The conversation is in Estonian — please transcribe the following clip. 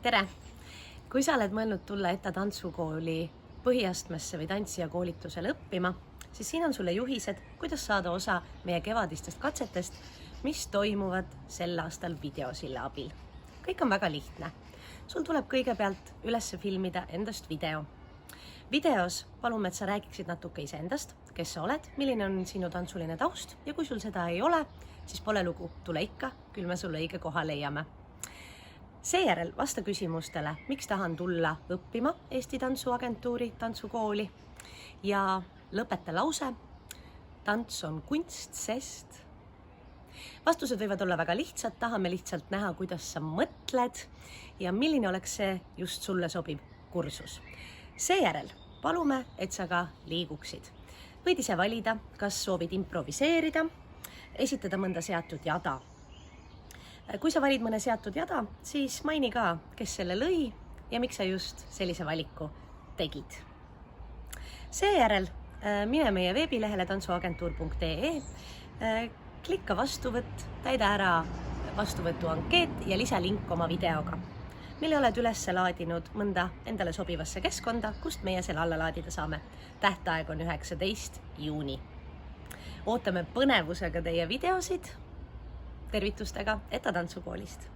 Tere! Kui sa oled mõelnud tulla ETA tantsukooli põhiastmesse või tantsija koolitusele õppima, siis siin on sulle juhised, kuidas saada osa meie kevadistest katsetest, mis toimuvad sel aastal videosilla abil. Kõik on väga lihtne. Sul tuleb kõigepealt üles filmida endast video. Videos palume, et sa räägiksid natuke iseendast, kes sa oled, milline on sinu tantsuline taust ja kui sul seda ei ole, siis pole lugu, tule ikka, küll me sulle õige koha leiame. Seejärel vasta küsimustele, miks tahan tulla õppima Eesti Tantsuagentuuri tantsukooli ja lõpeta lause, tants on kunst, sest... Vastused võivad olla väga lihtsad, tahame lihtsalt näha, kuidas sa mõtled ja milline oleks see just sulle sobiv kursus. Seejärel palume, et sa ka liiguksid. Võid ise valida, kas soovid improviseerida, esitada mõnda seatud jada. Kui sa valid mõne seatud jada, siis maini ka, kes selle lõi ja miks sa just sellise valiku tegid. Seejärel mine meie veebilehele tantsuagentuur.ee, klikka vastuvõtt, täida ära vastuvõtu ankeet ja lisa link oma videoga, mille oled üles laadinud mõnda endale sobivasse keskkonda, kust meie selle alla laadida saame. Tähtaeg on 19. juuni. Ootame põnevusega teie videosid. Tervitustega ETA tantsukoolist.